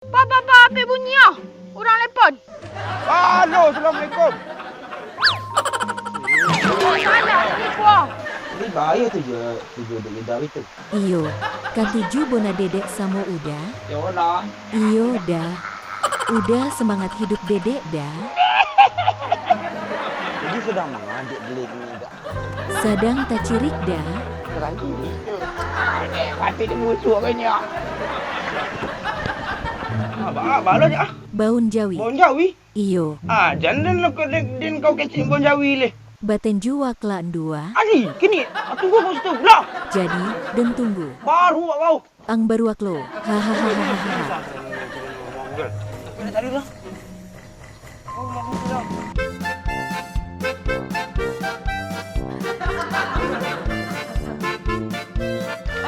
Apa api bunyi ah? Orang lepon. Halo, Assalamualaikum. Salah ni puah. Ini bahaya tujuh dek itu. Iyo, kan tujuh bona dedek sama udah. Ya Allah. Iyo dah. Udah semangat hidup dedek dah. Jadi sedang mengadik beli ini dah. Sedang tak cirik dah. Keranji ni. Hati dia musuh kan ya. Balon ya. Baun Jawi. Bon Jawi. Iyo, Jangan lo din kau kecil Bon Jawi le. baten jua kelak dua. Ani, kini tunggu kau situ. Lah. Jadi, dan tunggu. Baru kau. Ang baruak lo. Hahaha. Ini tadi lah.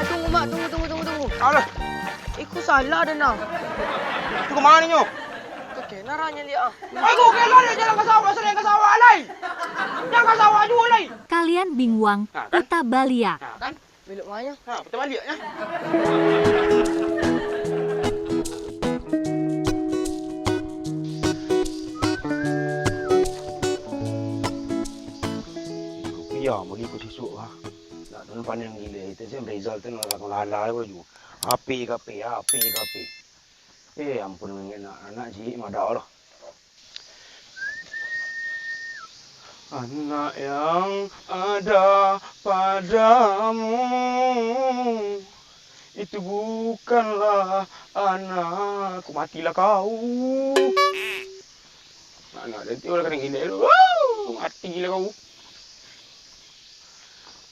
Tunggu mak, tunggu. Alah, Iku salah dah nak. tu ke mana ni nyo? Okey, naranya dia ah. Aku kena dia jalan ke sawah, sering ke sawah lai. Jangan ke sawah juga lai. Kalian bingung, tetap balia. Kan? Belok mana? Betul balik ya. Ya, bagi aku sisuk lah. Nak tuan pandang gila. Itu saya result tu nak lakukan lalai pun juga. Api. Ampun anak cik madak lah. Anak yang ada padamu itu bukanlah anakku, matilah kau. Anak nanti orang kena gila tu. Mati gila kau.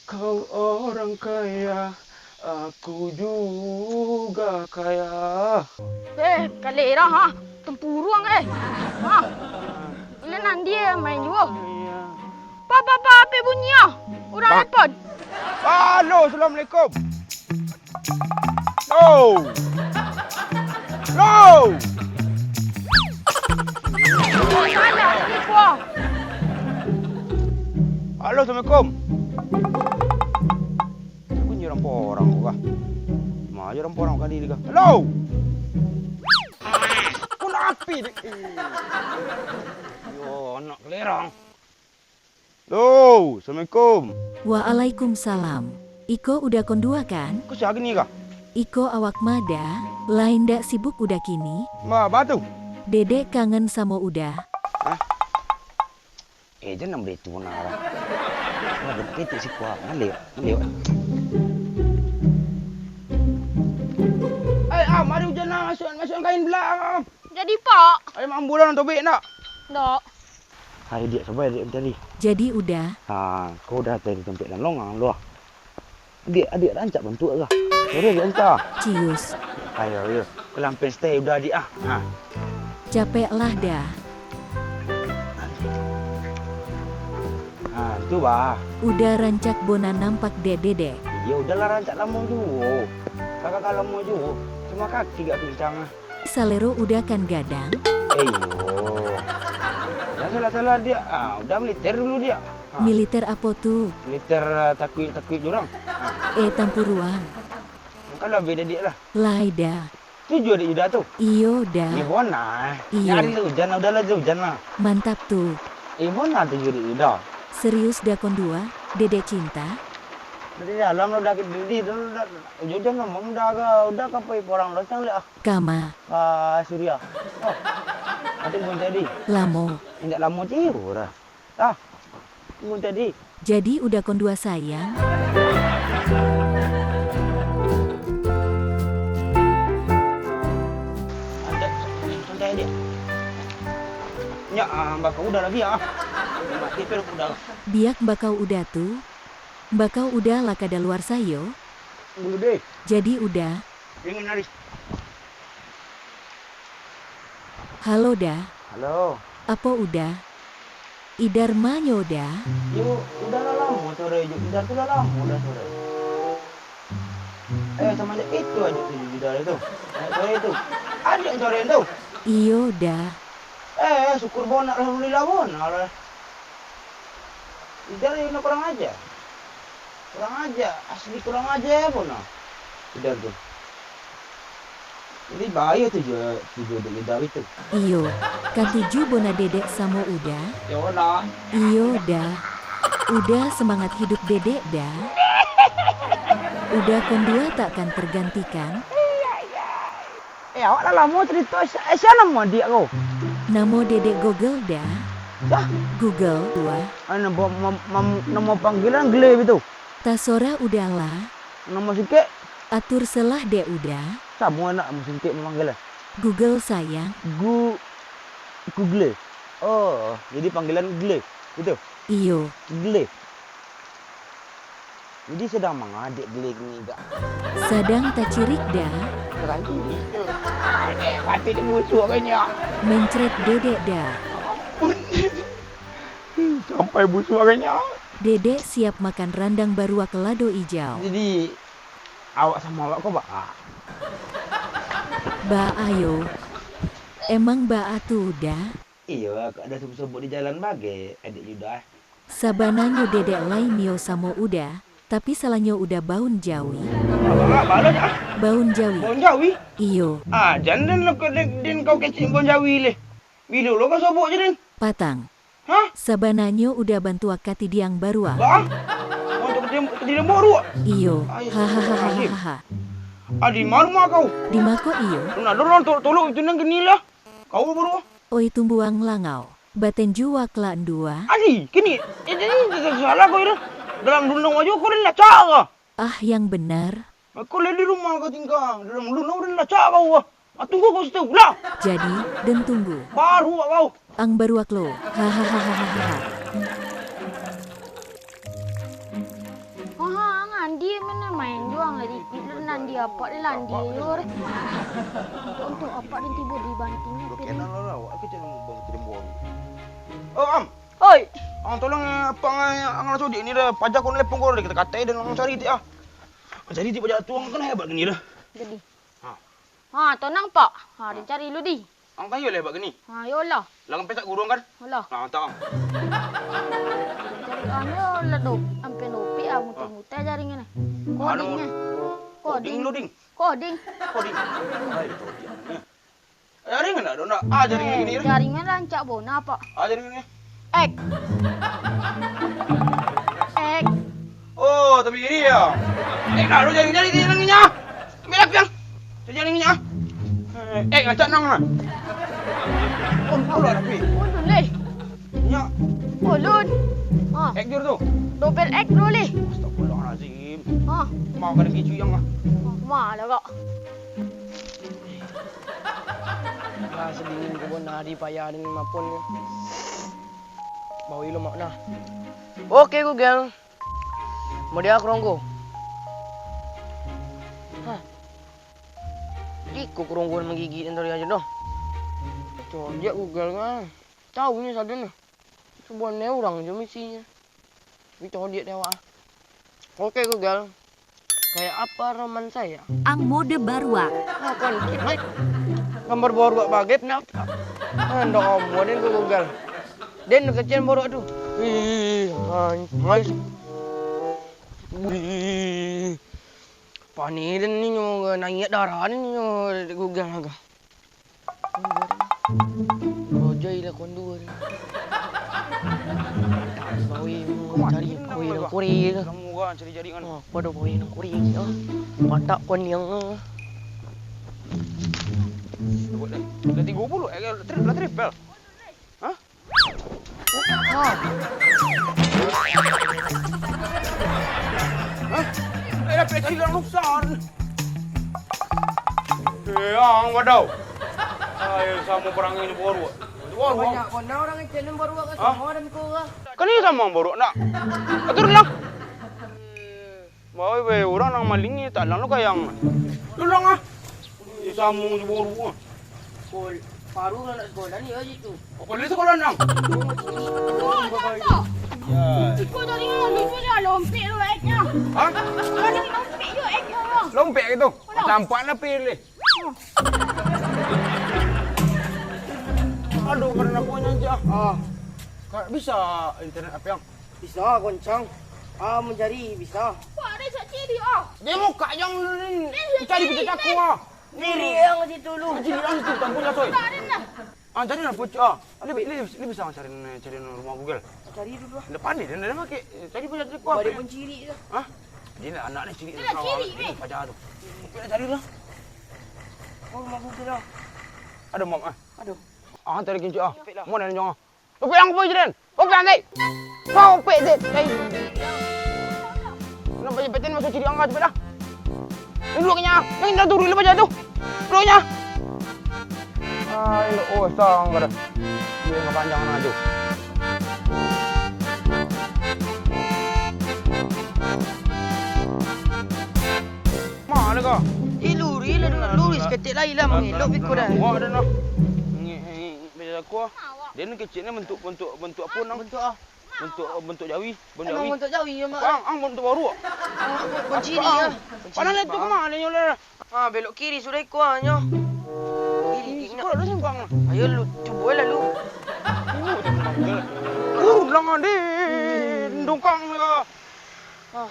Kau orang kaya, aku juga kaya. Kalera ha. Tempuruang Ha. Ini nanti main juga. Apa api bunyi ah? Orang lepon. Halo, Assalamualaikum. No. Salah ni puah. Halo, Assalamualaikum. Aku ni orang kah? Maju orang kali ni kah? Halo. Aku nak api ni. Yo, anak kelerang. Halo, Assalamualaikum. Waalaikumsalam. Iko udah kondua kan? Kau siapa ni kah? Iko awak mada, lain dak sibuk udah kini. Batu. Dedek kangen sama udah. Jangan beri tu nak lah. Ada kita si kuah. Lewat. Mari hujan nak masuk kain belakang. Jadi pak. Ay, ambulan tobek nak. Dok. Hai dia sampai dia tadi. Jadi udah. Kau dah tadi tempat dan longang lu. Adik rancak bentuk ke? Boleh dia hantar. Cius. Ayo. Kelampen stay udah adik ah. Capek lah dah. Tu bah. Udah rancak bona nampak dedek. Ya udahlah rancak lama juga. Kakak kalau mau juga. Cuma kaki gak pincang ah. Salero udah kan gadang. Salah dia. Udah militer dulu dia. Militer apa tuh? Militer takwil jurang. Tampuruan. Kalau beda dia lah. Laida. Tujuh dia udah tu. Iyo dah. Ibona. Iyo. Nyari hujan udahlah hujan lah. Mantap tuh. Ibona tujuh dia udah. Serius dah kondua? Dedek cinta? Dari dalam udah hujan ngomong udah kapai orang datang lah. Kama. Surya. Ada pun tadi. Lamo. Tidak lama ciu dah. Pun tadi. Jadi udah kondua sayang? Santai dia. Ya, bakal udah lagi ah. Mati per udah. Biak bakau udah tuh. Bakau udah lah kada luar sayo. Dulu deh. Jadi udah. Ingin nari. Halo dah. Halo. Apa udah? Idar manyo dah. Yo, udah lama sore. Udah tu lama udah sore. Sama aja itu aja tu udah itu. Sore itu. Ada yang sore itu. Iyo dah. Syukur bonak alhamdulillah bonak lah. Idar ini kurang aja. Asli kurang aja pun. Idar tu. Jadi bahaya tujuh dek daw itu. Iyo, kan tuju bona dedek samo udah. Ya udah. Iyo dah. Udah semangat hidup dedek dah. Udah kondua takkan tergantikan. Awak dah lama cerita siapa nama dia kau? Namo dedek Google dah. Dah. Google tua. Nama panggilan Gle itu. Tasora udahlah. Nama sikit Atur selah dek udah. sama anak nama sikit panggilan. Google sayang. Google. Oh, jadi panggilan Gle. Itu. Iyo. Gle. Jadi sedang mengadik Gle ni gak. Sadang tak cirik dah. Terang ini. Mati dia busuk kayaknya. Mencret dedek dah. Sampai busuk kayaknya. Dedek siap makan randang baruak lado hijau. Jadi awak sama awak kau Ba ayo. Emang ba atu udah? Iya, kak ada sebut-sebut di jalan bagai adik Yuda. Sabananyo dedek lain yo samo udah. Tapi salahnya udah baun jawi. Apa balon ah? Baun jawi. Bon Jawi. Iyo. Ah, jangan lo din kau kecil Bon Jawi le. Bila lo kau sebut je din. Patang. Hah? Sabananyo udah bantu akati diang baruak. Ba? Untuk di lembur ru. Iyo. Hahaha. Ah, di mana rumah kau? Di mako iyo. Nah, dorong tolong itu nang gini lah. Kau baru. Oi tumbuang langau. Baten jua kelaan dua. Adi, kini ini salah kau itu. Dalam dundung aja kau dah lacak. Ah yang benar. Aku lihat di rumah kau tinggal. Dalam dundung dah lacak kau. Ah, tunggu kau situ lah. Jadi, dan tunggu. Baru kau. Ang baruak lo. Hahaha. Wah, ngandi mana main juang lagi. Itu nandi apa dia landi lor. Untuk apa dia tiba di bantingnya. Kenal lah, aku jangan bang terima. Oh am, Oi, tolong apa ang sodi ni dah pajak kau lepong kau kita katai dan orang cari dia. Cari dia pajak tuang kan hebat gini dah. jadi. Ha. Ha, tonang pak. Ha, dia cari lu di. Ang kayo hebat gini. Ha, yolah. Lang pesak gurung kan? Yolah. Nah, tak. Cari anu ledok. Ampe nopi ah muter-muter jaringnya. Kodingnya. Koding lu ding. Koding. Koding. Hai tu dia. Jaringan dah, dona. Ah jaringan gini. Jaringan rancak bona pak. Ah jaringan ni. Ek. Ek. Oh, tapi ini ya. Nak lu jaringannya. Ambil apa yang? Jaringannya. Ngacak nang lah. Pula tapi. Ulun leh. Nya. Ulun. Ha, Jur tu. dobel ek dulu leh. Astagfirullahalazim. Ha, Mau kena kicu yang ah. malah kak. Sedingin ko po na di payanin mapon nga. Bawi lumak na. Okay, Google. Mau dia keronggo. Hah. Di ko keronggo menggigit dari aja doh. Coba dia Google nga. Tahu ni sadar ni. Sebenarnya orang je misinya. Tapi coba dia dewa. Oke Google. Kayak apa roman saya? Ang mode baruak. Kan gambar borok bagai kenapa? Ndak kamu den ko Google. Den kecil borok tu. Ih, hai. Wih. Pani den ni nyo nangis darah ni nyo Google agak. Rojai lah kondur. Bawi cari bawi nak kuri ke? Kamu kan cari jaringan. Pada bawi nak kuri. Patak kon yang Dah 30. Dah triple. Hah? ah. Dah pecil yang besar. Yang wadau. Ayo sama perang ini baru. Banyak kona orang kecil yang baru ke semua dan ko ka. Kan ini sama baru nak. Atur lang. Bawa be orang nang maling ni tak lang lo kayang. Lulang ah. Sambung baru. Kol paru nak sekolah ni aja tu. Boleh sekolah nang. Wah, tak. Ya. Kau dari mana lupa dah lompek lu eknya. Ha? Kau dari lompek you eknya orang. Lompek itu. Campak nak pilih. Aduh, karena punya aja. Kak bisa internet apa yang? Bisa koncang. Mencari bisa. Wah, ada sak ciri ah. Dia muka yang cari pecah aku ah. Kiri yang situ lu. Kiri yang situ, tampun lah coy. Tak ada lah. Cari lah pocok. Dia bisa cari rumah Google. Cari dulu lah. Depan ni, dia pakai. Cari pun jadi Kau ada penciri je. Hah? Dia nak anak ni ciri. Dia nak ciri, weh. Pacar tu. Kita cari lah. Oh, rumah Google lah. Ada mom ah. Aduh. Hantar lagi cik ah. Pek lah. Mau nak jong ah. Pek yang apa je den? Pek yang ni. Kau pek je. Nak baca paten masuk ciri angka cepat dah. Ini dulu kenyang. Yang dah turun lepas jatuh. Dulunya. Ah, ini oh sang kada. Dia enggak panjang nak tu. Mana kau? Luri seketik lain lah mengelok pikul dah. Wah, ada nak. Macam aku. Dia ni kecil ni bentuk apa nang? Bentuk ah. Bentuk Jawi, Emang bentuk jauh ya mak. Ang bentuk baru. Penciri ah. Padahal itu ke mana ni oleh? Ah, belok kiri sudah ikut ah nyo. Kiri Kau dah simpang lah. Ayo lu cuba lah lu. Langan di dongkang mereka. Ah.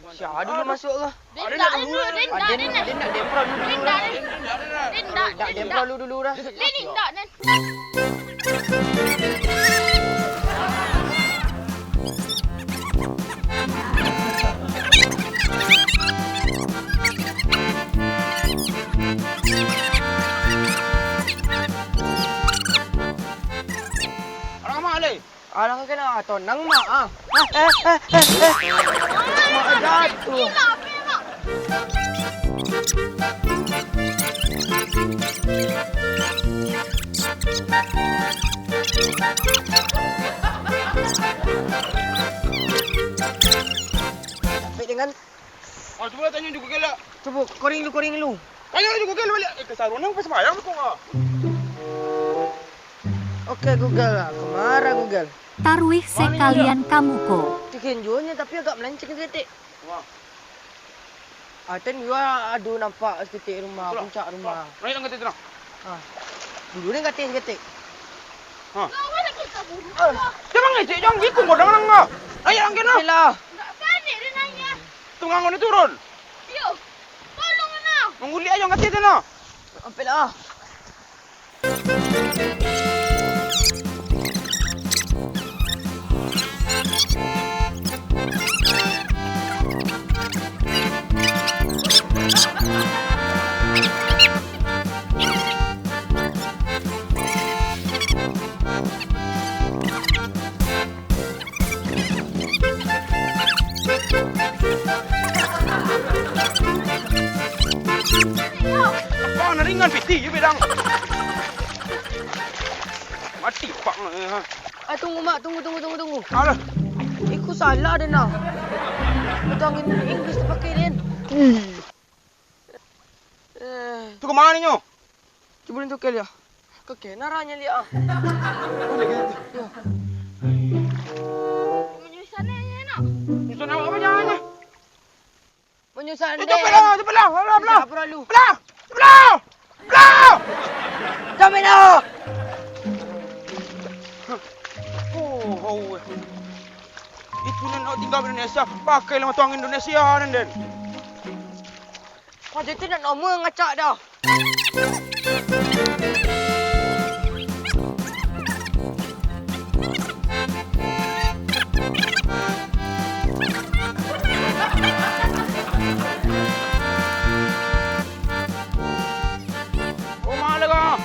Siapa dulu masuk ke? Dendak dulu, dendak. Dia nak dempra dulu Dendak, dah. dendak. Tak dempra dulu dah. Dendak, den. Orang mana le? Alang kena tonang mak ah. Mak jatuh. Gila, apa mak? Tapi dengan Oh, cuba tanya di Google lah. cuba koring lu. Tanya di Google balik. Kesaruan apa sembahyang tu kau? Okey Google lah. Kemara Google. Tarwih sekalian kamuko. Tikin jualnya tapi agak melenceng seketik. Wah. Ten gua aduh nampak seketik rumah, puncak rumah. Naik lang kata tu. Ha. Dulu ni kating seketik. Ha. Kau nak kita bunuh. Jangan ngecek jangan gitu kau jangan ngah. Naik lang kena. Okeylah. Tak panik dia nanya. Tunggang kau ni turun. Yo, tolong nak. Mengguli aja kata tu na. Ampailah. Apa nak ringan piti je bedang. Mati pak ha. Tunggu mak, tunggu. Alah. Ikut salah dah nak. Betul English terpakai Len. Tu ke mana ni nyo? Cuba ni tukar dia. Okey, naranya lihat ah. Ya. Menyusahkan dia nak. Musuh nak apa jangan ni? Menyusahkan Itu belah. Tak perlu. Belah. Jangan dah. Oh. Itu ni nak tinggal di Indonesia. Pakailah tuang Indonesia den. Kau jadi nak nombor ngacak dah. Oh mana kau?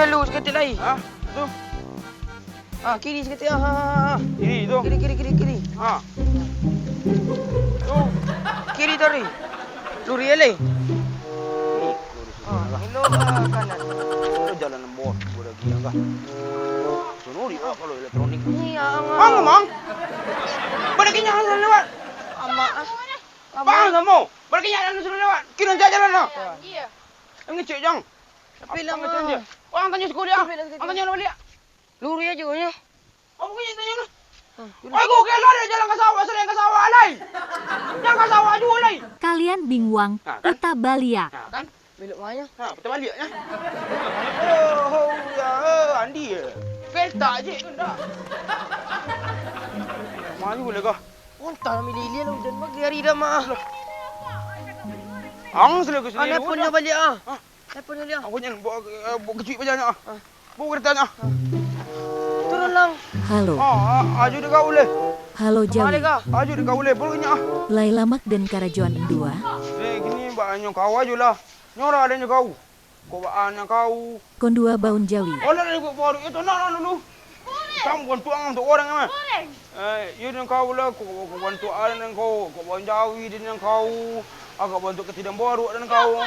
Lu seketik lagi. Ha? Tu. Kiri seketik ah. Ini tu. Kiri. Ha. Tu. Kiri tadi. Luri lagi. Hello kanan. Itu jalan nombor. Boleh gila kah? Sonori kalau elektronik. Ni Mang. Pada kenyang jalan lewat. Amak. Bang kamu. Pada kenyang jalan lewat. Kira jalan lah. Dia. Ngecek jang. Tapi Apa macam lama. dia? Orang tanya sekolah dia. Orang tanya balik. Luri aja nya. Apa punya tanya lu? Aku kena dia jalan ke sawah, sering ke sawah alai. Jangan ke sawah juga alai. Kalian bingwang uta balia. Ha kan? Belok mana? Ha, kita baliknya. Oh, ya, Andi ya. Kereta je tu dah. Maju boleh kah? Entah ambil lili lah hujan pagi hari dah mak. Ang sila ko sendiri. Telepon dia balik ah. Telepon dia. Aku nyen bawa kecil bajannya. Bawa keretanya. Turun lang. Halo, Aju dekat ule. halo Jawi. Aju dekat ule pulnya. Lailamak dan Karajoan Endua. Gini banyak kau aja lah. Nyora adanya kau. Kau baannya kau. Kondua Baun Jawi. Oleh dari kau baru itu nak dulu. Kamu bukan tuang untuk orang mah. Iya dengan kau lah. Kau bantu ada dengan kau. Kau bantu Jawi dengan kau. Agak bantu ketidak baru dengan kau.